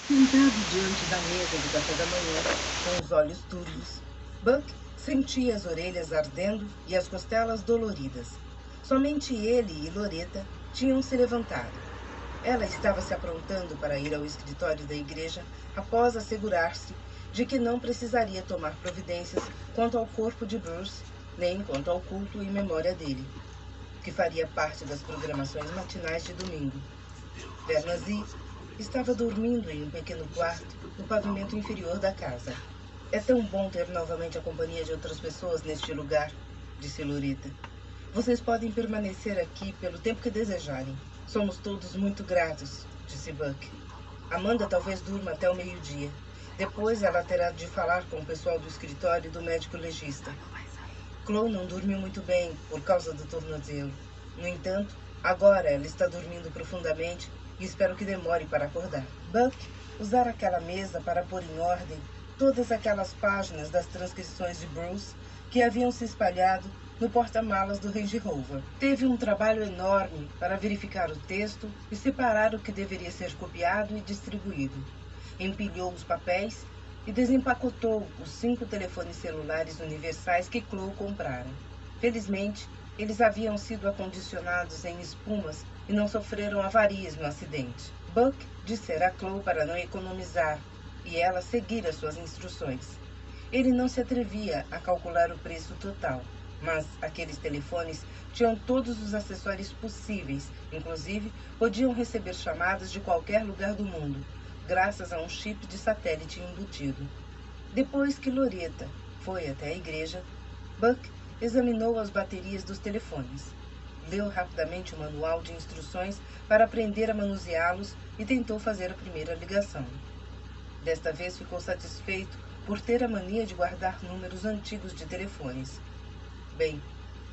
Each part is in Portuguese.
Sentado diante da mesa do café da manhã, com os olhos turvos, Buck sentia as orelhas ardendo e as costelas doloridas. Somente ele e Loretta tinham se levantado. Ela estava se aprontando para ir ao escritório da igreja após assegurar-se de que não precisaria tomar providências quanto ao corpo de Bruce, nem quanto ao culto em memória dele, que faria parte das programações matinais de domingo. Bernazi estava dormindo em um pequeno quarto no pavimento inferior da casa. É tão bom ter novamente a companhia de outras pessoas neste lugar, disse Loretta. Vocês podem permanecer aqui pelo tempo que desejarem. Somos todos muito gratos, disse Buck. Amanda talvez durma até o meio-dia. Depois ela terá de falar com o pessoal do escritório do médico legista. Chloe não dormiu muito bem por causa do tornozelo. No entanto, agora ela está dormindo profundamente e espero que demore para acordar. Buck usara aquela mesa para pôr em ordem todas aquelas páginas das transcrições de Bruce que haviam se espalhado no porta-malas do Range Rover. Teve um trabalho enorme para verificar o texto e separar o que deveria ser copiado e distribuído. Empilhou os papéis e desempacotou os 5 telefones celulares universais que Chloe comprara. Felizmente, eles haviam sido acondicionados em espumas e não sofreram avarias no acidente. Buck dissera a Chloe para não economizar e ela seguir as suas instruções. Ele não se atrevia a calcular o preço total, mas aqueles telefones tinham todos os acessórios possíveis, inclusive podiam receber chamadas de qualquer lugar do mundo, graças a um chip de satélite embutido. Depois que Loretta foi até a igreja, Buck examinou as baterias dos telefones. Leu rapidamente o manual de instruções para aprender a manuseá-los e tentou fazer a primeira ligação. Desta vez ficou satisfeito por ter a mania de guardar números antigos de telefones. Bem,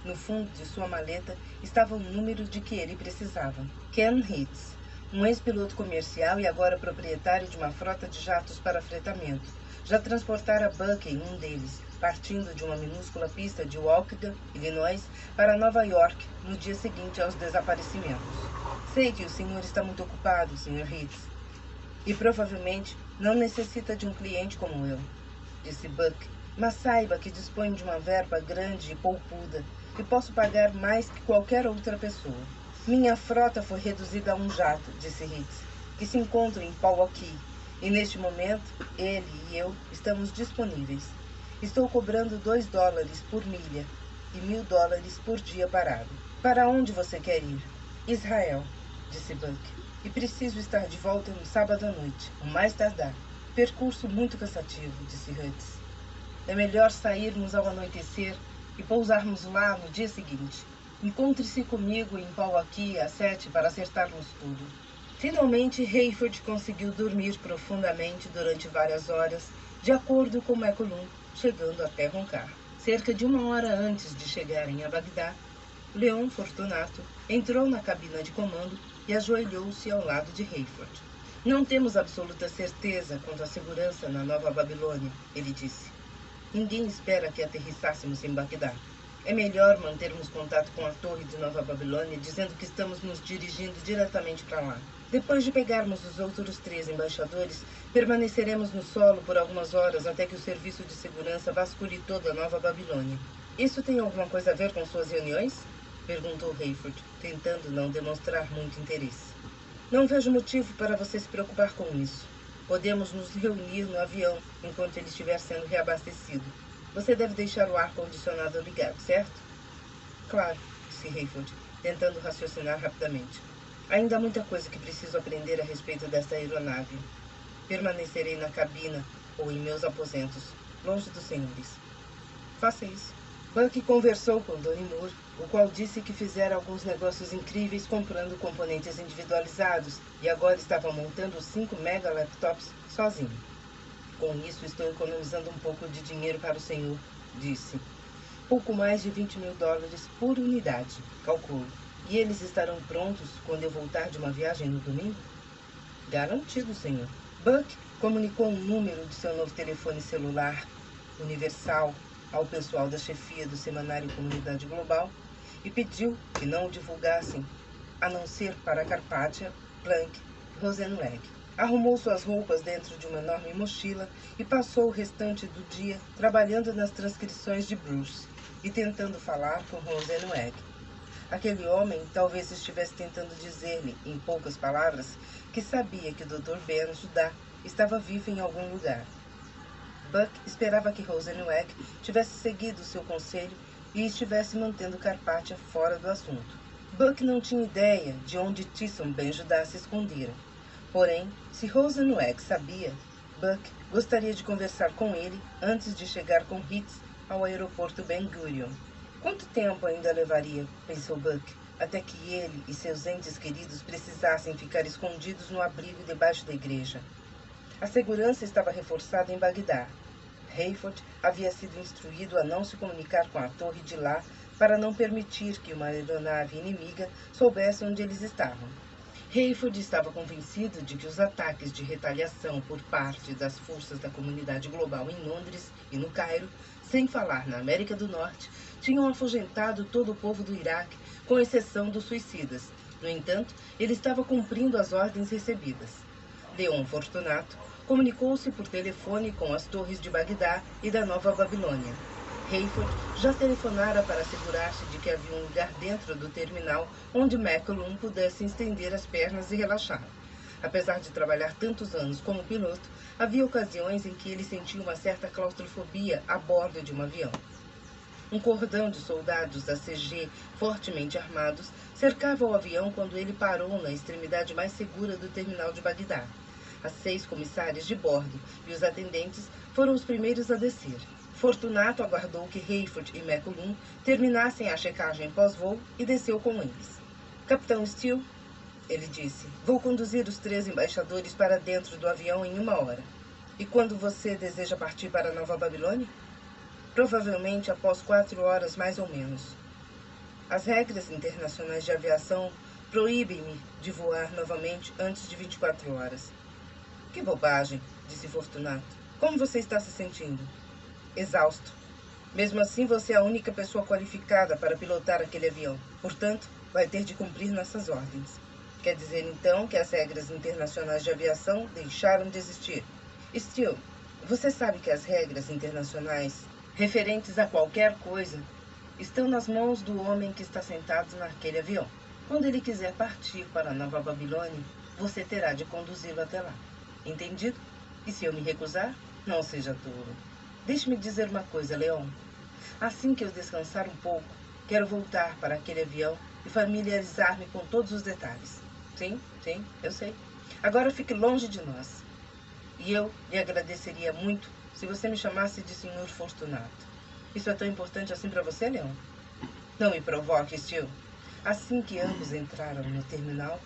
no fundo de sua maleta estava o número de que ele precisava. Ken Hitz, um ex-piloto comercial e agora proprietário de uma frota de jatos para fretamento, já transportara Buck em um deles, partindo de uma minúscula pista de Waukegan, Illinois, para Nova York no dia seguinte aos desaparecimentos. Sei que o senhor está muito ocupado, Sr. Hitz, e provavelmente não necessita de um cliente como eu, disse Buck, mas saiba que disponho de uma verba grande e poupuda e posso pagar mais que qualquer outra pessoa. Minha frota foi reduzida a um jato, disse Hitz, que se encontra em Milwaukee, e neste momento ele e eu estamos disponíveis. Estou cobrando $2 por milha e $1.000 por dia parado. Para onde você quer ir? Israel, disse Buck, e preciso estar de volta no sábado à noite, o mais tardar. Percurso muito cansativo, disse Hitz. É melhor sairmos ao anoitecer e pousarmos lá no dia seguinte. Encontre-se comigo em Milwaukee às 7 para acertarmos tudo. Finalmente, Hayford conseguiu dormir profundamente durante várias horas, de acordo com McCollum, chegando até roncar. Cerca de 1 hora antes de chegarem a Bagdá, Leon Fortunato entrou na cabina de comando e ajoelhou-se ao lado de Hayford. Não temos absoluta certeza quanto à segurança na Nova Babilônia, ele disse. Ninguém espera que aterrissássemos em Bagdá. É melhor mantermos contato com a torre de Nova Babilônia, dizendo que estamos nos dirigindo diretamente para lá. Depois de pegarmos os outros 3 embaixadores, permaneceremos no solo por algumas horas até que o serviço de segurança vasculhe toda a Nova Babilônia. Isso tem alguma coisa a ver com suas reuniões? Perguntou Hayford, tentando não demonstrar muito interesse. Não vejo motivo para você se preocupar com isso. Podemos nos reunir no avião enquanto ele estiver sendo reabastecido. Você deve deixar o ar-condicionado ligado, certo? Claro, disse Hayford, tentando raciocinar rapidamente. Ainda há muita coisa que preciso aprender a respeito desta aeronave. Permanecerei na cabina ou em meus aposentos, longe dos senhores. Faça isso. Buck conversou com Donnie Moore, o qual disse que fizera alguns negócios incríveis comprando componentes individualizados e agora estava montando 5 mega laptops sozinho. Com isso, estou economizando um pouco de dinheiro para o senhor, disse. Pouco mais de $20.000 por unidade, calculo. E eles estarão prontos quando eu voltar de uma viagem no domingo? Garantido, senhor. Buck comunicou um número de seu novo telefone celular universal ao pessoal da chefia do semanário Comunidade Global e pediu que não o divulgassem, a não ser para Carpathia, Planck e Rosenweg. Arrumou suas roupas dentro de uma enorme mochila e passou o restante do dia trabalhando nas transcrições de Bruce e tentando falar com Rosenweg. Aquele homem talvez estivesse tentando dizer-lhe, em poucas palavras, que sabia que o Dr. Ben Judá estava vivo em algum lugar. Buck esperava que Rosenweg tivesse seguido seu conselho e estivesse mantendo Carpathia fora do assunto. Buck não tinha ideia de onde Tisson Ben Judá se escondera. Porém, se Rosenweg sabia, Buck gostaria de conversar com ele antes de chegar com Hitz ao aeroporto Ben Gurion. Quanto tempo ainda levaria, pensou Buck, até que ele e seus entes queridos precisassem ficar escondidos no abrigo debaixo da igreja? A segurança estava reforçada em Bagdá. Hayford havia sido instruído a não se comunicar com a torre de lá para não permitir que uma aeronave inimiga soubesse onde eles estavam. Hayford estava convencido de que os ataques de retaliação por parte das forças da comunidade global em Londres e no Cairo, sem falar na América do Norte, tinham afugentado todo o povo do Iraque, com exceção dos suicidas. No entanto, ele estava cumprindo as ordens recebidas. Leon Fortunato comunicou-se por telefone com as torres de Bagdá e da Nova Babilônia. Hayford já telefonara para assegurar-se de que havia um lugar dentro do terminal onde McCollum pudesse estender as pernas e relaxar. Apesar de trabalhar tantos anos como piloto, havia ocasiões em que ele sentia uma certa claustrofobia a bordo de um avião. Um cordão de soldados da CG, fortemente armados, cercava o avião quando ele parou na extremidade mais segura do terminal de Bagdá. As 6 comissárias de bordo e os atendentes foram os primeiros a descer. Fortunato aguardou que Hayford e McCollum terminassem a checagem pós-voo e desceu com eles. Capitão Steele, ele disse, vou conduzir os 3 embaixadores para dentro do avião em 1 hora. E quando você deseja partir para Nova Babilônia? Provavelmente após 4 horas, mais ou menos. As regras internacionais de aviação proíbem-me de voar novamente antes de 24 horas. Que bobagem, disse Fortunato. Como você está se sentindo? Exausto. Mesmo assim, você é a única pessoa qualificada para pilotar aquele avião. Portanto, vai ter de cumprir nossas ordens. Quer dizer, então, que as regras internacionais de aviação deixaram de existir. Steele, você sabe que as regras internacionais referentes a qualquer coisa estão nas mãos do homem que está sentado naquele avião. Quando ele quiser partir para Nova Babilônia, você terá de conduzi-lo até lá. Entendido? E se eu me recusar, não seja tolo. Deixe-me dizer uma coisa, Leon. Assim que eu descansar um pouco, quero voltar para aquele avião e familiarizar-me com todos os detalhes. Sim, eu sei. Agora fique longe de nós. E eu lhe agradeceria muito se você me chamasse de Sr. Fortunato. Isso é tão importante assim para você, Leon? Não me provoque, Steele. Assim que ambos entraram no terminal,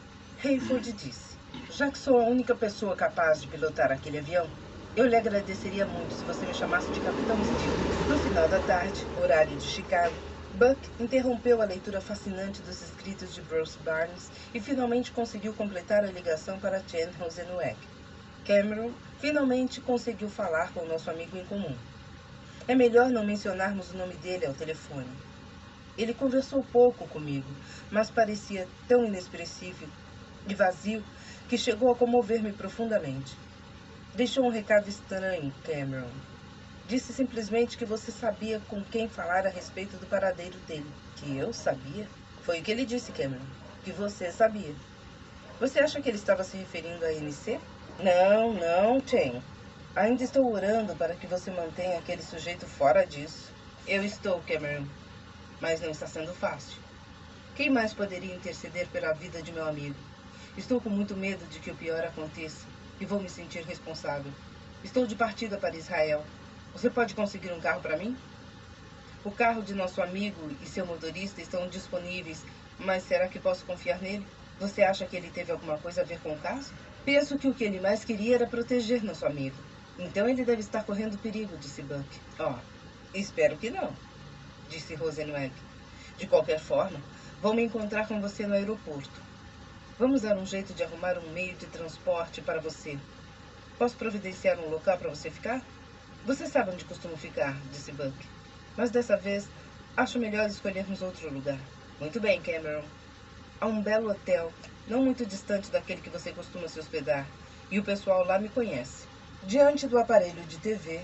Hayford disse, já que sou a única pessoa capaz de pilotar aquele avião, eu lhe agradeceria muito se você me chamasse de Capitão Steele. No final da tarde, horário de Chicago, Buck interrompeu a leitura fascinante dos escritos de Bruce Barnes e finalmente conseguiu completar a ligação para Chen Rosenweg. Cameron finalmente conseguiu falar com o nosso amigo em comum. É melhor não mencionarmos o nome dele ao telefone. Ele conversou pouco comigo, mas parecia tão inexpressivo e vazio que chegou a comover-me profundamente. Deixou um recado estranho, Cameron. Disse simplesmente que você sabia com quem falar a respeito do paradeiro dele. Que eu sabia? Foi o que ele disse, Cameron. Que você sabia. Você acha que ele estava se referindo a NC? Não, Chen. Ainda estou orando para que você mantenha aquele sujeito fora disso. Eu estou, Cameron. Mas não está sendo fácil. Quem mais poderia interceder pela vida de meu amigo? Estou com muito medo de que o pior aconteça e vou me sentir responsável. Estou de partida para Israel. Você pode conseguir um carro para mim? O carro de nosso amigo e seu motorista estão disponíveis, mas será que posso confiar nele? Você acha que ele teve alguma coisa a ver com o caso? Penso que o que ele mais queria era proteger nosso amigo. Então ele deve estar correndo perigo, disse Buck. Espero que não, disse Rosenweg. De qualquer forma, vou me encontrar com você no aeroporto. Vamos dar um jeito de arrumar um meio de transporte para você. Posso providenciar um local para você ficar? Você sabe onde costumo ficar, disse Buck. Mas dessa vez, acho melhor escolhermos outro lugar. Muito bem, Cameron. Há um belo hotel, não muito distante daquele que você costuma se hospedar. e o pessoal lá me conhece. Diante do aparelho de TV,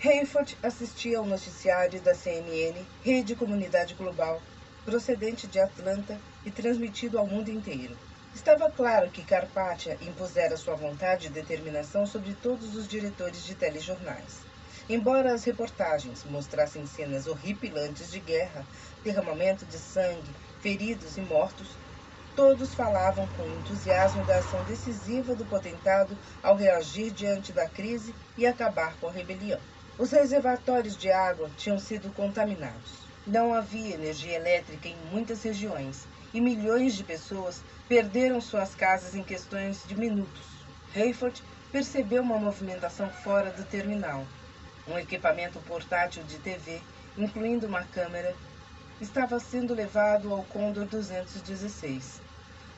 Hayford assistia ao noticiário da CNN, Rede Comunidade Global, procedente de Atlanta e transmitido ao mundo inteiro. Estava claro que Carpathia impusera sua vontade e determinação sobre todos os diretores de telejornais. Embora as reportagens mostrassem cenas horripilantes de guerra, derramamento de sangue, feridos e mortos, todos falavam com entusiasmo da ação decisiva do potentado ao reagir diante da crise e acabar com a rebelião. Os reservatórios de água tinham sido contaminados. Não havia energia elétrica em muitas regiões e milhões de pessoas perderam suas casas em questões de minutos. Hayford percebeu uma movimentação fora do terminal. Um equipamento portátil de TV, incluindo uma câmera, estava sendo levado ao Condor 216.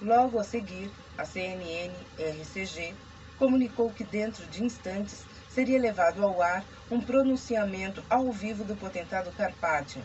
Logo a seguir, a CNN-RCG comunicou que dentro de instantes seria levado ao ar um pronunciamento ao vivo do potentado Carpathia,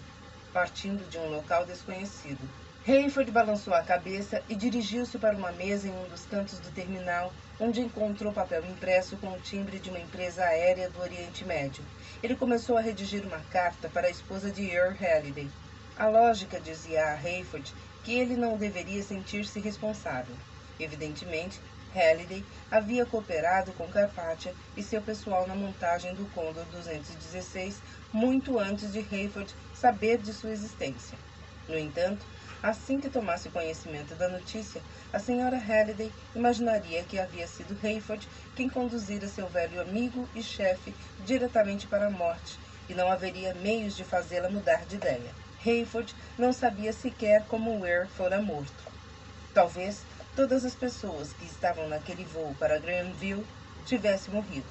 partindo de um local desconhecido. Hayford balançou a cabeça e dirigiu-se para uma mesa em um dos cantos do terminal, onde encontrou papel impresso com o timbre de uma empresa aérea do Oriente Médio. Ele começou a redigir uma carta para a esposa de Earl Halliday. A lógica dizia a Hayford que ele não deveria sentir-se responsável. Evidentemente, Halliday havia cooperado com Carpathia e seu pessoal na montagem do Condor 216 muito antes de Hayford saber de sua existência. No entanto, assim que tomasse conhecimento da notícia, a senhora Halliday imaginaria que havia sido Hayford quem conduzira seu velho amigo e chefe diretamente para a morte, e não haveria meios de fazê-la mudar de ideia. Hayford não sabia sequer como Weir fora morto. Talvez todas as pessoas que estavam naquele voo para Granville tivessem morrido.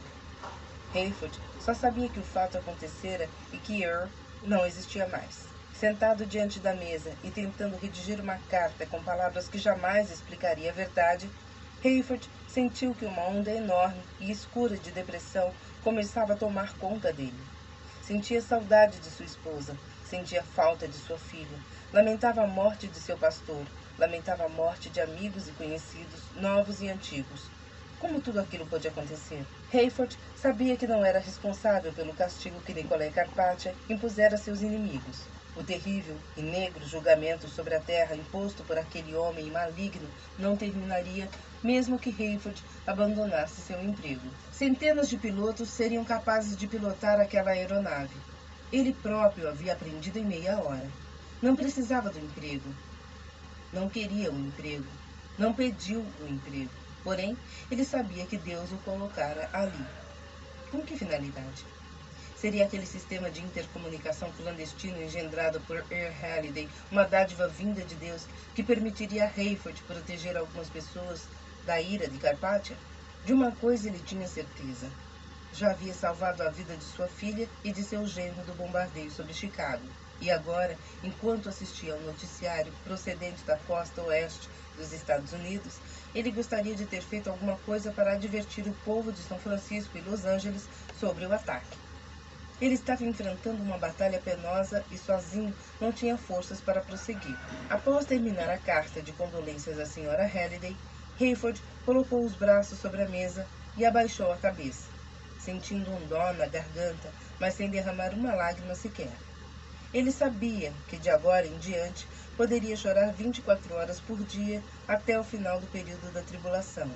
Hayford só sabia que o fato acontecera e que Earl não existia mais. Sentado diante da mesa e tentando redigir uma carta com palavras que jamais explicaria a verdade, Hayford sentiu que uma onda enorme e escura de depressão começava a tomar conta dele. Sentia saudade de sua esposa, sentia falta de sua filha, lamentava a morte de seu pastor, lamentava a morte de amigos e conhecidos, novos e antigos. Como tudo aquilo pôde acontecer? Hayford sabia que não era responsável pelo castigo que Nicolai Carpathia impusera a seus inimigos. O terrível e negro julgamento sobre a terra imposto por aquele homem maligno não terminaria mesmo que Hayford abandonasse seu emprego. Centenas de pilotos seriam capazes de pilotar aquela aeronave. Ele próprio havia aprendido em meia hora. Não precisava do emprego. Não queria um emprego. Não pediu um emprego. Porém, ele sabia que Deus o colocara ali. Com que finalidade? Seria aquele sistema de intercomunicação clandestino engendrado por Earl Halliday uma dádiva vinda de Deus que permitiria a Hayford proteger algumas pessoas da ira de Carpathia? De uma coisa ele tinha certeza. Já havia salvado a vida de sua filha e de seu genro do bombardeio sobre Chicago. E agora, enquanto assistia ao noticiário procedente da costa oeste dos Estados Unidos, ele gostaria de ter feito alguma coisa para advertir o povo de São Francisco e Los Angeles sobre o ataque. Ele estava enfrentando uma batalha penosa e sozinho não tinha forças para prosseguir. Após terminar a carta de condolências à senhora Halliday, Hayford colocou os braços sobre a mesa e abaixou a cabeça, sentindo um dó na garganta, mas sem derramar uma lágrima sequer. Ele sabia que de agora em diante poderia chorar 24 horas por dia até o final do período da tribulação,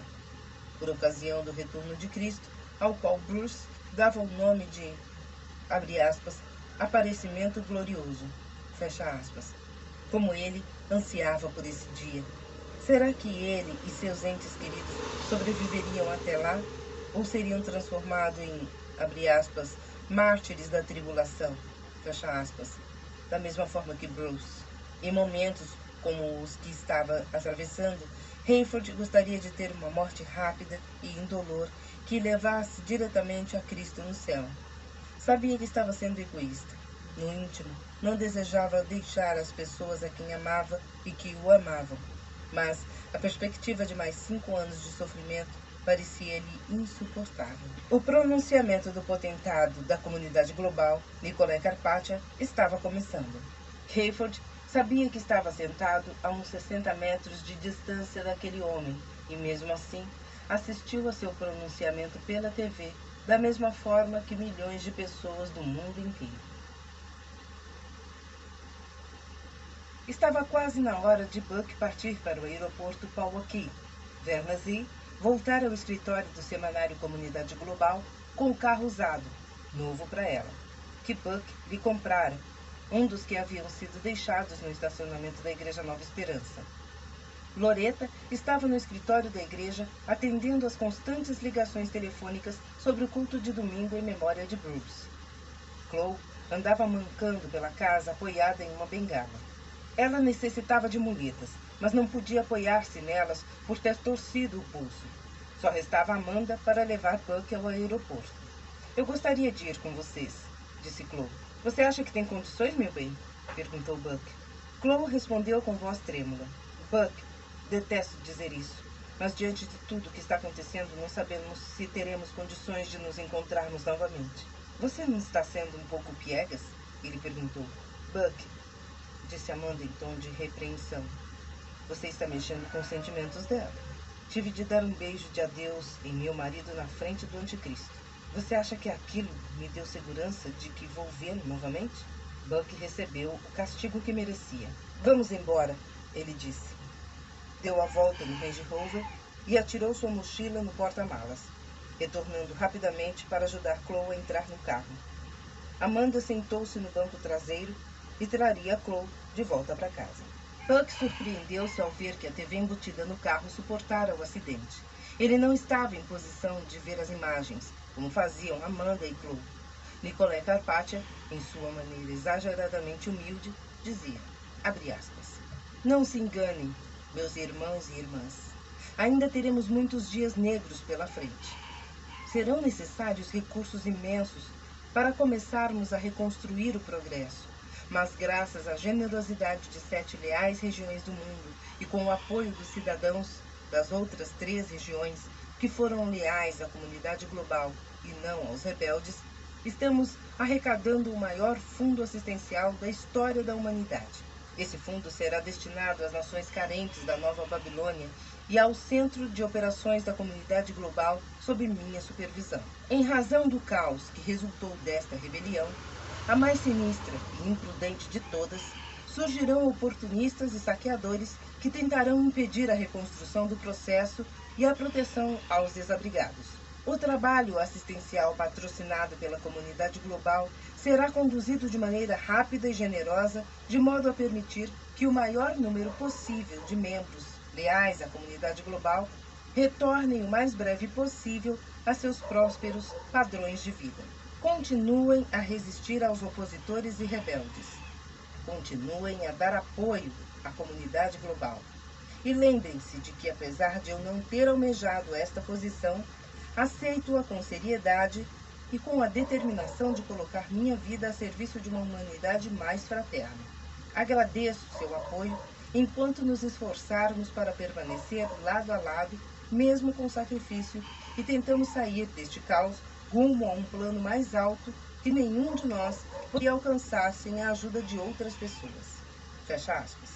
por ocasião do retorno de Cristo, ao qual Bruce dava o nome de, abre aspas, aparecimento glorioso, fecha aspas. Como ele ansiava por esse dia. Será que ele e seus entes queridos sobreviveriam até lá? Ou seriam transformados em, abre aspas, mártires da tribulação, fecha aspas, da mesma forma que Bruce? Em momentos como os que estava atravessando, Hayford gostaria de ter uma morte rápida e indolor que levasse diretamente a Cristo no céu. Sabia que estava sendo egoísta. No íntimo, não desejava deixar as pessoas a quem amava e que o amavam. Mas a perspectiva de mais 5 anos de sofrimento parecia-lhe insuportável. O pronunciamento do potentado da comunidade global, Nicolai Carpathia, estava começando. Hayford sabia que estava sentado a uns 60 metros de distância daquele homem, e mesmo assim, assistiu a seu pronunciamento pela TV, da mesma forma que milhões de pessoas do mundo inteiro. Estava quase na hora de Buck partir para o aeroporto Pewaukee. Verna Zee voltara ao escritório do semanário Comunidade Global com o carro usado, novo para ela, que Buck lhe comprara, um dos que haviam sido deixados no estacionamento da Igreja Nova Esperança. Loretta estava no escritório da igreja atendendo às constantes ligações telefônicas sobre o culto de domingo em memória de Bruce. Chloe andava mancando pela casa apoiada em uma bengala. Ela necessitava de muletas, mas não podia apoiar-se nelas por ter torcido o pulso. Só restava Amanda para levar Buck ao aeroporto. Eu gostaria de ir com vocês, disse Chloe. Você acha que tem condições, meu bem? Perguntou Buck. Chloe respondeu com voz trêmula. Buck, detesto dizer isso, mas diante de tudo que está acontecendo, não sabemos se teremos condições de nos encontrarmos novamente. Você não está sendo um pouco piegas? Ele perguntou. Buck, disse Amanda em tom de repreensão. Você está mexendo com os sentimentos dela. Tive de dar um beijo de adeus em meu marido na frente do anticristo. Você acha que aquilo me deu segurança de que vou vê-lo novamente? Buck recebeu o castigo que merecia. Vamos embora, ele disse. Deu a volta no Range Rover e atirou sua mochila no porta-malas, retornando rapidamente para ajudar Chloe a entrar no carro. Amanda sentou-se no banco traseiro e traria Chloe de volta para casa. Buck surpreendeu-se ao ver que a TV embutida no carro suportara o acidente. Ele não estava em posição de ver as imagens, como faziam Amanda e Chloe. Nicolé Carpathia, em sua maneira exageradamente humilde, dizia, abre aspas, não se enganem, meus irmãos e irmãs. Ainda teremos muitos dias negros pela frente. Serão necessários recursos imensos para começarmos a reconstruir o progresso. Mas graças à generosidade de 7 leais regiões do mundo e com o apoio dos cidadãos das outras 3 regiões que foram leais à comunidade global e não aos rebeldes, estamos arrecadando o maior fundo assistencial da história da humanidade. Esse fundo será destinado às nações carentes da Nova Babilônia e ao Centro de Operações da Comunidade Global sob minha supervisão. Em razão do caos que resultou desta rebelião, a mais sinistra e imprudente de todas, surgirão oportunistas e saqueadores que tentarão impedir a reconstrução do processo e a proteção aos desabrigados. O trabalho assistencial patrocinado pela comunidade global será conduzido de maneira rápida e generosa, de modo a permitir que o maior número possível de membros leais à comunidade global retornem o mais breve possível a seus prósperos padrões de vida. Continuem a resistir aos opositores e rebeldes. Continuem a dar apoio à comunidade global. E lembrem-se de que, apesar de eu não ter almejado esta posição, aceito-a com seriedade e com a determinação de colocar minha vida a serviço de uma humanidade mais fraterna. Agradeço seu apoio enquanto nos esforçarmos para permanecer lado a lado, mesmo com sacrifício, e tentamos sair deste caos rumo a um plano mais alto que nenhum de nós poderia alcançar sem a ajuda de outras pessoas. Fecha aspas.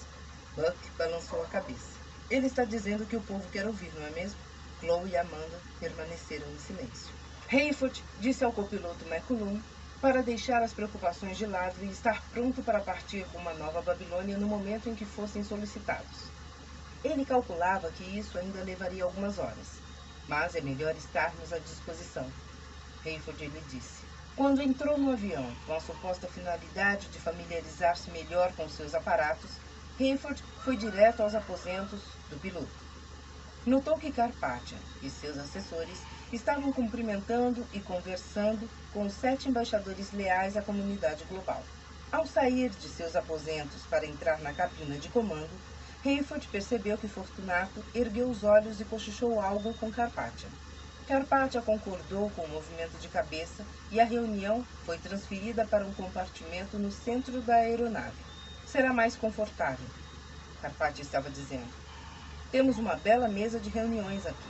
Buck balançou a cabeça. Ele está dizendo que o povo quer ouvir, não é mesmo? Chloe e Amanda permaneceram em silêncio. Hayford disse ao copiloto McCollum para deixar as preocupações de lado e estar pronto para partir rumo à Nova Babilônia no momento em que fossem solicitados. Ele calculava que isso ainda levaria algumas horas, mas é melhor estarmos à disposição. Hayford lhe disse. Quando entrou no avião, com a suposta finalidade de familiarizar-se melhor com seus aparatos, Hayford foi direto aos aposentos do piloto. Notou que Carpathia e seus assessores estavam cumprimentando e conversando com os 7 embaixadores leais à comunidade global. Ao sair de seus aposentos para entrar na cabina de comando, Hayford percebeu que Fortunato ergueu os olhos e cochichou algo com Carpathia. Carpathia concordou com o movimento de cabeça e a reunião foi transferida para um compartimento no centro da aeronave. Será mais confortável, Carpathia estava dizendo. Temos uma bela mesa de reuniões aqui.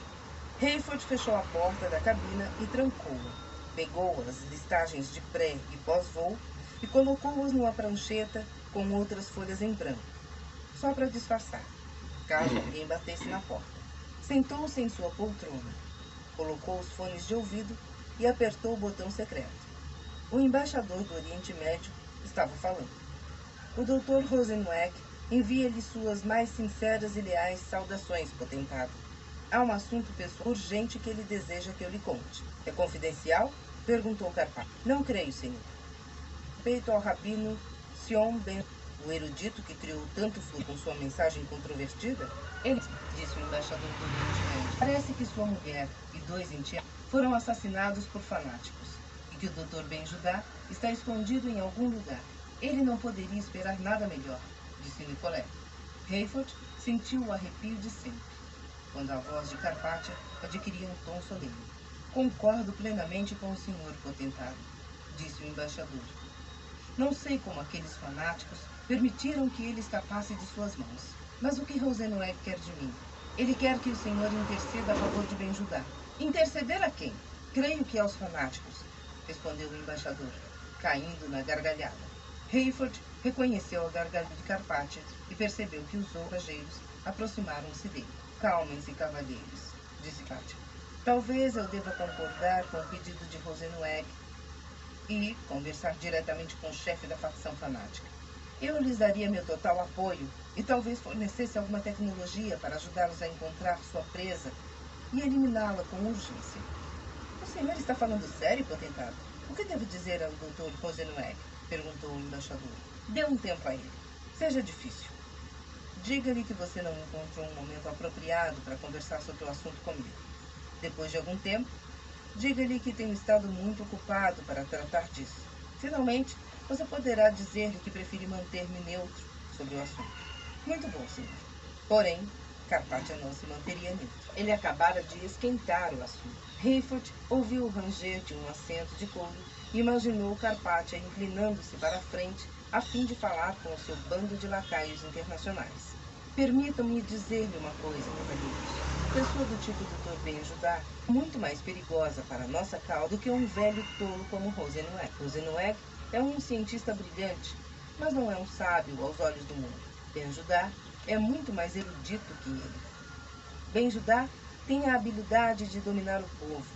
Hayford fechou a porta da cabina e trancou-a. Pegou as listagens de pré e pós-voo e colocou-as numa prancheta com outras folhas em branco, só para disfarçar, caso alguém batesse na porta. Sentou-se em sua poltrona, colocou os fones de ouvido e apertou o botão secreto. O embaixador do Oriente Médio estava falando. O Dr. Rosenweck envia-lhe suas mais sinceras e leais saudações, potentado. Há um assunto pessoal urgente que ele deseja que eu lhe conte. É confidencial? Perguntou Carpaccio. Não creio, senhor. Respeito ao rabino Sion Ben, o erudito que criou tanto furor com sua mensagem controvertida? Ele, disse o embaixador do Oriente Médio. Parece que sua mulher e 2 enteados foram assassinados por fanáticos e que o Dr. Ben Judá está escondido em algum lugar. Ele não poderia esperar nada melhor, disse Nicolé. Hayford sentiu o arrepio de sempre, quando a voz de Carpaccio adquiria um tom solene. Concordo plenamente com o senhor, potentado, disse o embaixador. Não sei como aqueles fanáticos permitiram que ele escapasse de suas mãos. Mas o que Rosenweck quer de mim? Ele quer que o senhor interceda a favor de Ben Judá. Interceder a quem? Creio que aos fanáticos, respondeu o embaixador, caindo na gargalhada. Hayford reconheceu a gargalhada de Carpaccio e percebeu que os passageiros aproximaram-se dele. Calmem-se, cavalheiros, disse Carpaccio. Talvez eu deva concordar com o pedido de Rosenweck e conversar diretamente com o chefe da facção fanática. Eu lhes daria meu total apoio e talvez fornecesse alguma tecnologia para ajudá-los a encontrar sua presa e eliminá-la com urgência. O senhor está falando sério, potentado? O que devo dizer ao Dr. Rosenweck? Perguntou o embaixador. Dê um tempo a ele. Seja difícil. Diga-lhe que você não encontrou um momento apropriado para conversar sobre o assunto comigo. Depois de algum tempo, diga-lhe que tenho estado muito ocupado para tratar disso. Finalmente, você poderá dizer-lhe que prefere manter-me neutro sobre o assunto. Muito bom, senhor. Porém, Carpaccio não se manteria neutro. Ele acabara de esquentar o assunto. Hayford ouviu o ranger de um assento de couro e imaginou Carpaccio inclinando-se para a frente a fim de falar com o seu bando de lacaios internacionais. Permitam-me dizer-lhe uma coisa, cavalheiros. Pessoa do tipo Dr. Ben Judá é muito mais perigosa para a nossa causa do que um velho tolo como Rosenweck. Rosenweck é um cientista brilhante, mas não é um sábio aos olhos do mundo. Ben Judá é muito mais erudito que ele. Ben Judá tem a habilidade de dominar o povo,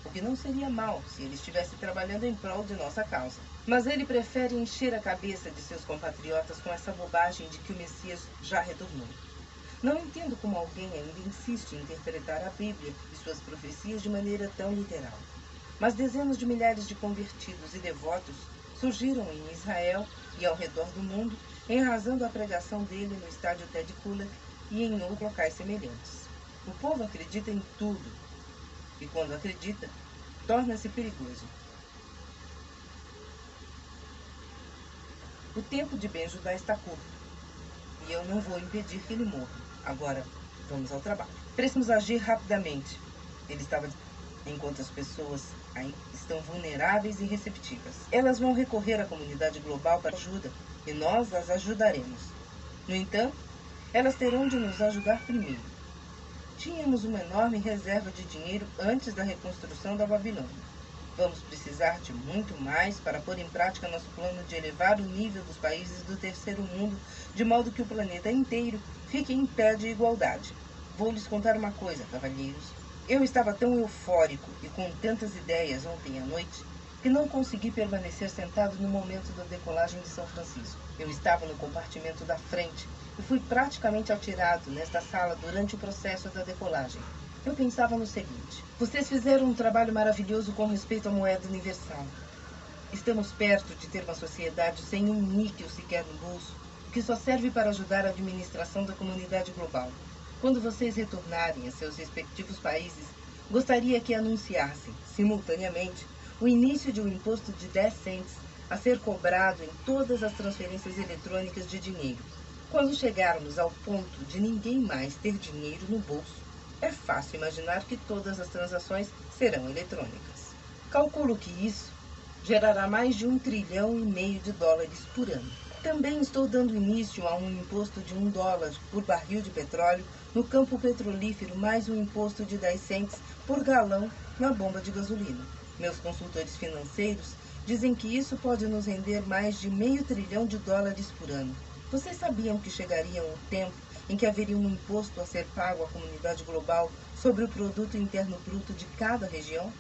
o que não seria mal se ele estivesse trabalhando em prol de nossa causa. Mas ele prefere encher a cabeça de seus compatriotas com essa bobagem de que o Messias já retornou. Não entendo como alguém ainda insiste em interpretar a Bíblia e suas profecias de maneira tão literal. Mas dezenas de milhares de convertidos e devotos surgiram em Israel e ao redor do mundo em razão da pregação dele no estádio Ted Kuller e em outros locais semelhantes. O povo acredita em tudo e, quando acredita, torna-se perigoso. O tempo de Ben Judá está curto e eu não vou impedir que ele morra. Agora, vamos ao trabalho. Precisamos agir rapidamente. Ele estava enquanto as pessoas ainda estão vulneráveis e receptivas. Elas vão recorrer à comunidade global para ajuda e nós as ajudaremos. No entanto, elas terão de nos ajudar primeiro. Tínhamos uma enorme reserva de dinheiro antes da reconstrução da Babilônia. Vamos precisar de muito mais para pôr em prática nosso plano de elevar o nível dos países do terceiro mundo, de modo que o planeta inteiro fique em pé de igualdade. Vou lhes contar uma coisa, cavalheiros. Eu estava tão eufórico e com tantas ideias ontem à noite que não consegui permanecer sentado no momento da decolagem de São Francisco. Eu estava no compartimento da frente e fui praticamente atirado nesta sala durante o processo da decolagem. Eu pensava no seguinte: vocês fizeram um trabalho maravilhoso com respeito à moeda universal. Estamos perto de ter uma sociedade sem um níquel sequer no bolso, que só serve para ajudar a administração da comunidade global. Quando vocês retornarem a seus respectivos países, gostaria que anunciassem, simultaneamente, o início de um imposto de 10 cents a ser cobrado em todas as transferências eletrônicas de dinheiro. Quando chegarmos ao ponto de ninguém mais ter dinheiro no bolso, é fácil imaginar que todas as transações serão eletrônicas. Calculo que isso gerará mais de 1,5 trilhão de dólares por ano. Também estou dando início a um imposto de $1 por barril de petróleo no campo petrolífero, mais um imposto de 10 cents por galão na bomba de gasolina. Meus consultores financeiros dizem que isso pode nos render mais de $0,5 trilhão por ano. Vocês sabiam que chegaria um tempo em que haveria um imposto a ser pago à comunidade global sobre o produto interno bruto de cada região?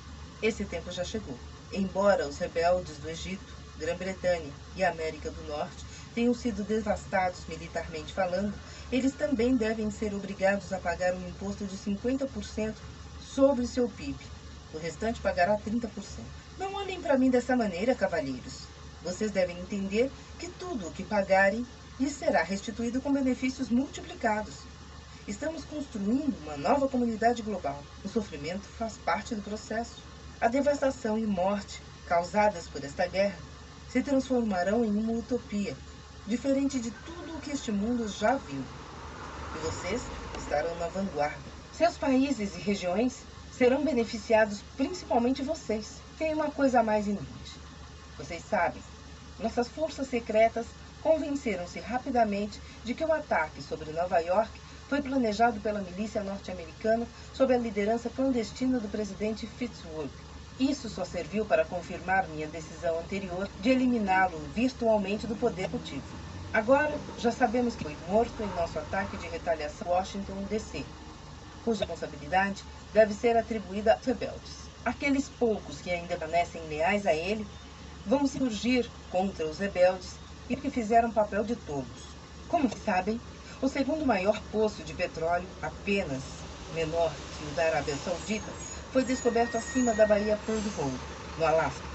Esse tempo já chegou. Embora os rebeldes do Egito, Grã-Bretanha e América do Norte tenham sido devastados militarmente falando, eles também devem ser obrigados a pagar um imposto de 50% sobre seu PIB. O restante pagará 30%. Não olhem para mim dessa maneira, cavalheiros. Vocês devem entender que tudo o que pagarem lhes será restituído com benefícios multiplicados. Estamos construindo uma nova comunidade global. O sofrimento faz parte do processo. A devastação e morte causadas por esta guerra se transformarão em uma utopia, diferente de tudo o que este mundo já viu. E vocês estarão na vanguarda. Seus países e regiões serão beneficiados, principalmente vocês. Tem uma coisa a mais em mente. Vocês sabem, nossas forças secretas convenceram-se rapidamente de que o ataque sobre Nova York foi planejado pela milícia norte-americana sob a liderança clandestina do presidente Fitzroy. Isso só serviu para confirmar minha decisão anterior de eliminá-lo virtualmente do poder executivo. Agora, já sabemos que foi morto em nosso ataque de retaliação em Washington, D.C., cuja responsabilidade deve ser atribuída aos rebeldes. Aqueles poucos que ainda permanecem leais a ele vão surgir contra os rebeldes e que fizeram papel de tolos. Como sabem, o segundo maior poço de petróleo, apenas menor que o da Arábia Saudita, foi descoberto acima da Baía Pearl Harbor, no Alasca.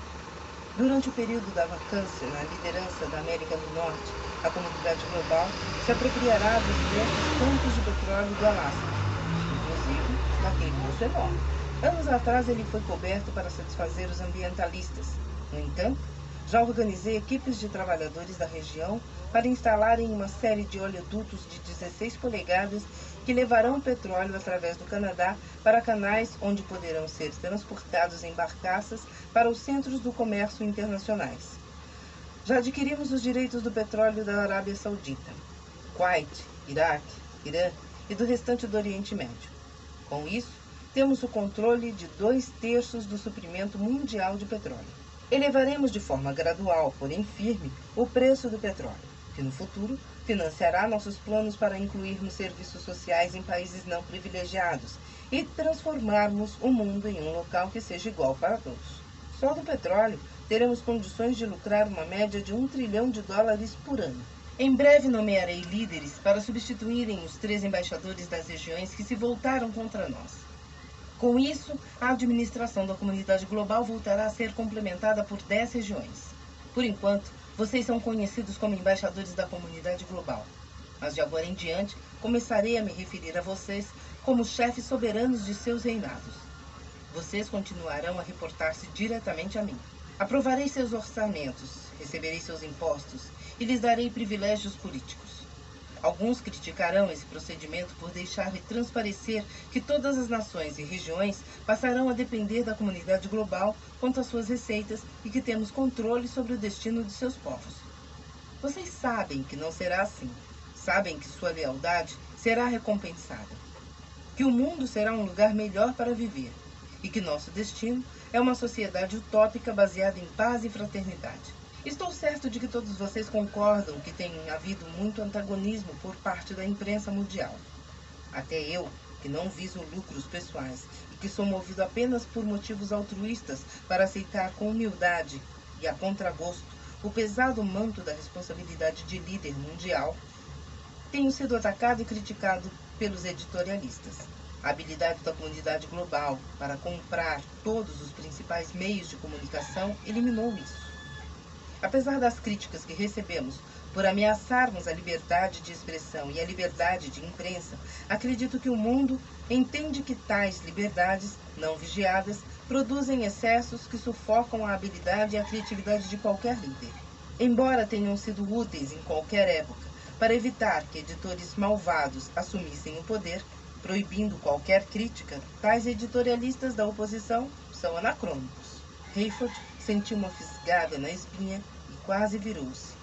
Durante o período da vacância na liderança da América do Norte, a comunidade global se apropriará dos diversos campos de petróleo do Alasca, inclusive daquele poço enorme. Anos atrás ele foi coberto para satisfazer os ambientalistas. No entanto, já organizei equipes de trabalhadores da região para instalarem uma série de oleodutos de 16 polegadas que levarão petróleo através do Canadá para canais onde poderão ser transportados em barcaças para os centros do comércio internacionais. Já adquirimos os direitos do petróleo da Arábia Saudita, Kuwait, Iraque, Irã e do restante do Oriente Médio. Com isso, temos o controle de 2/3 do suprimento mundial de petróleo. Elevaremos de forma gradual, porém firme, o preço do petróleo, que no futuro financiará nossos planos para incluirmos serviços sociais em países não privilegiados e transformarmos o mundo em um local que seja igual para todos. Só do petróleo teremos condições de lucrar uma média de $1 trilhão por ano. Em breve nomearei líderes para substituírem os 3 embaixadores das regiões que se voltaram contra nós. Com isso, a administração da comunidade global voltará a ser complementada por 10 regiões. Por enquanto, vocês são conhecidos como embaixadores da comunidade global. Mas de agora em diante, começarei a me referir a vocês como chefes soberanos de seus reinados. Vocês continuarão a reportar-se diretamente a mim. Aprovarei seus orçamentos, receberei seus impostos e lhes darei privilégios políticos. Alguns criticarão esse procedimento por deixar transparecer que todas as nações e regiões passarão a depender da comunidade global quanto às suas receitas e que temos controle sobre o destino de seus povos. Vocês sabem que não será assim. Sabem que sua lealdade será recompensada, que o mundo será um lugar melhor para viver e que nosso destino é uma sociedade utópica baseada em paz e fraternidade. Estou certo de que todos vocês concordam que tem havido muito antagonismo por parte da imprensa mundial. Até eu, que não viso lucros pessoais e que sou movido apenas por motivos altruístas para aceitar com humildade e a contragosto o pesado manto da responsabilidade de líder mundial, tenho sido atacado e criticado pelos editorialistas. A habilidade da comunidade global para comprar todos os principais meios de comunicação eliminou isso. Apesar das críticas que recebemos por ameaçarmos a liberdade de expressão e a liberdade de imprensa, acredito que o mundo entende que tais liberdades, não vigiadas, produzem excessos que sufocam a habilidade e a criatividade de qualquer líder. Embora tenham sido úteis em qualquer época para evitar que editores malvados assumissem o poder, proibindo qualquer crítica, tais editorialistas da oposição são anacrônicos. Hayford sentiu uma fisgada na espinha e quase virou-se,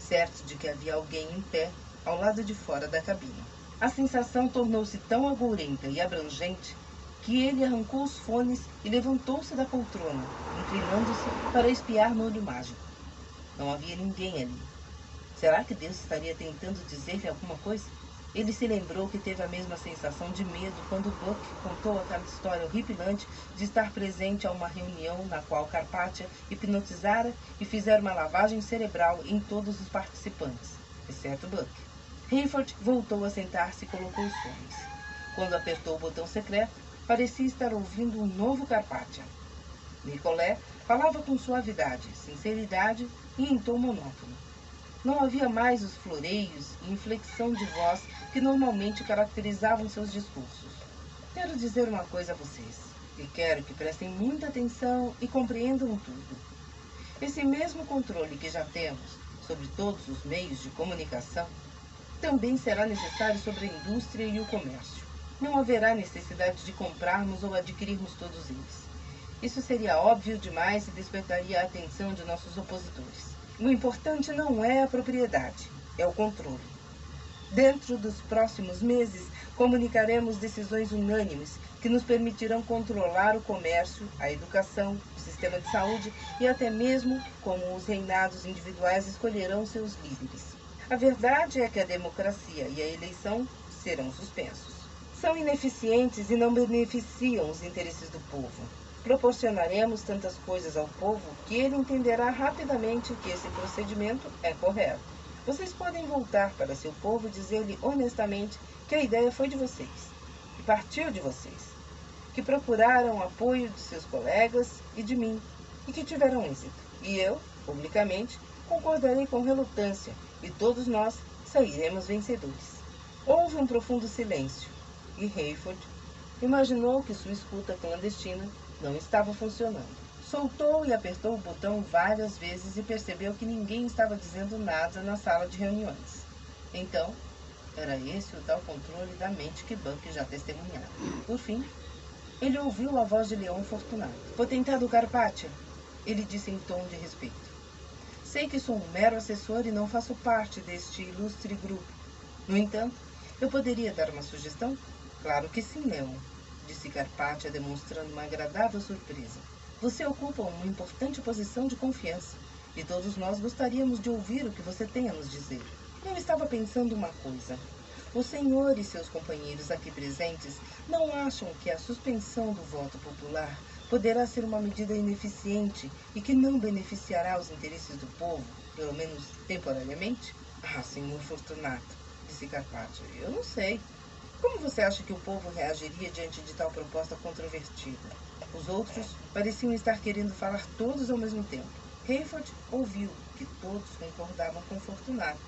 certo de que havia alguém em pé ao lado de fora da cabine. A sensação tornou-se tão agourenta e abrangente que ele arrancou os fones e levantou-se da poltrona, inclinando-se para espiar no olho mágico. Não havia ninguém ali. Será que Deus estaria tentando dizer-lhe alguma coisa? Ele se lembrou que teve a mesma sensação de medo quando Buck contou aquela história horripilante de estar presente a uma reunião na qual Carpathia hipnotizara e fizera uma lavagem cerebral em todos os participantes, exceto Buck. Hayford voltou a sentar-se e colocou os fones. Quando apertou o botão secreto, parecia estar ouvindo um novo Carpathia. Nicolé falava com suavidade, sinceridade e em tom monótono. Não havia mais os floreios e inflexão de voz que normalmente caracterizavam seus discursos. Quero dizer uma coisa a vocês, e quero que prestem muita atenção e compreendam tudo. Esse mesmo controle que já temos sobre todos os meios de comunicação também será necessário sobre a indústria e o comércio. Não haverá necessidade de comprarmos ou adquirirmos todos eles. Isso seria óbvio demais e despertaria a atenção de nossos opositores. O importante não é a propriedade, é o controle. Dentro dos próximos meses, comunicaremos decisões unânimes que nos permitirão controlar o comércio, a educação, o sistema de saúde e até mesmo como os reinados individuais escolherão seus líderes. A verdade é que a democracia e a eleição serão suspensos. São ineficientes e não beneficiam os interesses do povo. Proporcionaremos tantas coisas ao povo que ele entenderá rapidamente que esse procedimento é correto. Vocês podem voltar para seu povo e dizer-lhe honestamente que a ideia foi de vocês, que partiu de vocês, que procuraram apoio de seus colegas e de mim, e que tiveram êxito. E eu, publicamente, concordarei com relutância, e todos nós sairemos vencedores. Houve um profundo silêncio, e Hayford imaginou que sua escuta clandestina não estava funcionando. Soltou e apertou o botão várias vezes e percebeu que ninguém estava dizendo nada na sala de reuniões. Então, era esse o tal controle da mente que Buck já testemunhara. Por fim, ele ouviu a voz de Leon Fortunato. Potentado Carpathia, ele disse em tom de respeito. Sei que sou um mero assessor e não faço parte deste ilustre grupo. No entanto, eu poderia dar uma sugestão? Claro que sim, Leon, disse Carpathia, demonstrando uma agradável surpresa. Você ocupa uma importante posição de confiança, e todos nós gostaríamos de ouvir o que você tem a nos dizer. Eu estava pensando uma coisa. O senhor e seus companheiros aqui presentes não acham que a suspensão do voto popular poderá ser uma medida ineficiente e que não beneficiará os interesses do povo, pelo menos temporariamente? Ah, senhor Fortunato, disse Carpathia, eu não sei. Como você acha que o povo reagiria diante de tal proposta controvertida? Os outros pareciam estar querendo falar todos ao mesmo tempo. Hayford ouviu que todos concordavam com Fortunato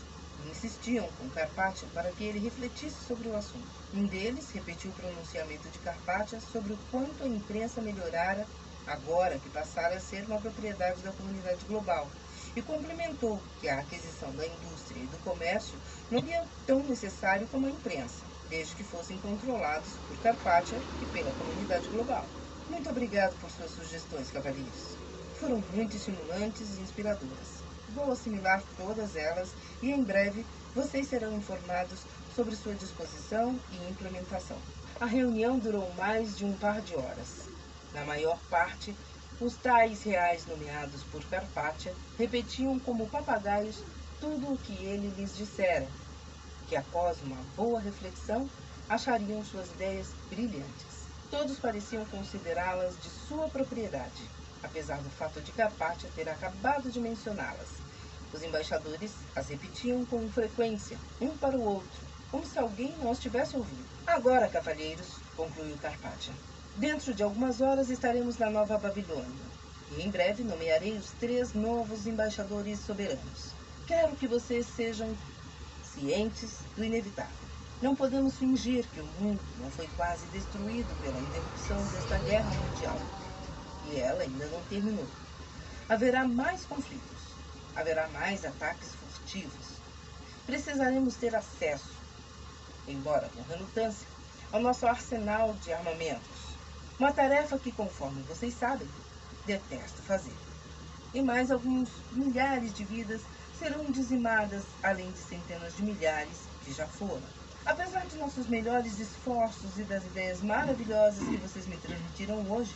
e insistiam com Carpathia para que ele refletisse sobre o assunto. Um deles repetiu o pronunciamento de Carpathia sobre o quanto a imprensa melhorara agora que passara a ser uma propriedade da comunidade global e complementou que a aquisição da indústria e do comércio não seria tão necessário como a imprensa, desde que fossem controlados por Carpathia e pela comunidade global. Muito obrigado por suas sugestões, cavalheiros. Foram muito estimulantes e inspiradoras. Vou assimilar todas elas e em breve vocês serão informados sobre sua disposição e implementação. A reunião durou mais de um par de horas. Na maior parte, os tais reais nomeados por Carpathia repetiam como papagaios tudo o que ele lhes dissera, que após uma boa reflexão, achariam suas ideias brilhantes. Todos pareciam considerá-las de sua propriedade, apesar do fato de Carpathia ter acabado de mencioná-las. Os embaixadores as repetiam com frequência, um para o outro, como se alguém não as tivesse ouvido. Agora, cavalheiros, concluiu Carpathia, dentro de algumas horas estaremos na Nova Babilônia, e em breve nomearei os 3 novos embaixadores soberanos. Quero que vocês sejam cientes do inevitável. Não podemos fingir que o mundo não foi quase destruído pela interrupção desta guerra mundial. E ela ainda não terminou. Haverá mais conflitos. Haverá mais ataques furtivos. Precisaremos ter acesso, embora com relutância, ao nosso arsenal de armamentos. Uma tarefa que, conforme vocês sabem, detesto fazer. E mais alguns milhares de vidas serão dizimadas, além de centenas de milhares que já foram. Apesar de nossos melhores esforços e das ideias maravilhosas que vocês me transmitiram hoje,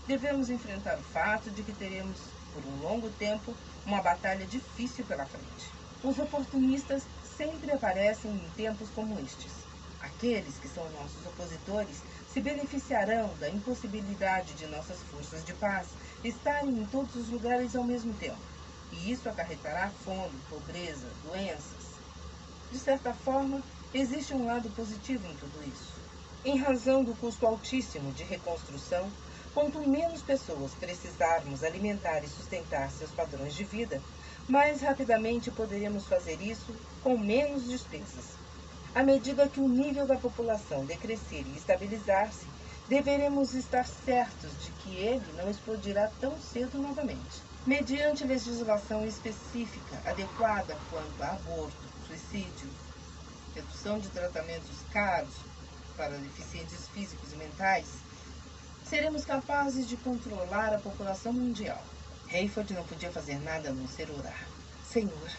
devemos enfrentar o fato de que teremos, por um longo tempo, uma batalha difícil pela frente. Os oportunistas sempre aparecem em tempos como estes. Aqueles que são nossos opositores se beneficiarão da impossibilidade de nossas forças de paz estarem em todos os lugares ao mesmo tempo. E isso acarretará fome, pobreza, doenças. De certa forma, existe um lado positivo em tudo isso. Em razão do custo altíssimo de reconstrução, quanto menos pessoas precisarmos alimentar e sustentar seus padrões de vida, mais rapidamente poderemos fazer isso com menos despesas. À medida que o nível da população decrescer e estabilizar-se, deveremos estar certos de que ele não explodirá tão cedo novamente. Mediante legislação específica adequada quanto a aborto, suicídio, redução de tratamentos caros para deficientes físicos e mentais, seremos capazes de controlar a população mundial. Hayford não podia fazer nada a não ser orar. Senhor,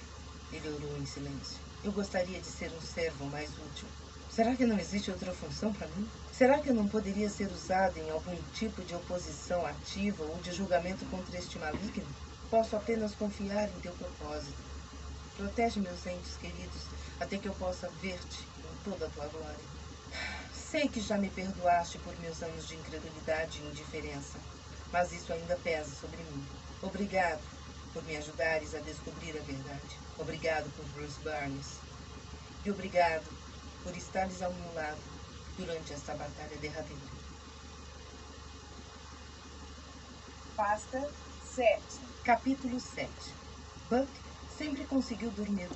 ele orou em silêncio. Eu gostaria de ser um servo mais útil. Será que não existe outra função para mim? Será que eu não poderia ser usado em algum tipo de oposição ativa ou de julgamento contra este maligno? Posso apenas confiar em teu propósito. Protege meus entes queridos até que eu possa ver-te em toda a tua glória. Sei que já me perdoaste por meus anos de incredulidade e indiferença, mas isso ainda pesa sobre mim. Obrigado por me ajudares a descobrir a verdade. Obrigado por Bruce Barnes. E obrigado por estares ao meu lado durante esta batalha derradeira. Pasta 7. Capítulo 7. Buck sempre conseguiu dormir.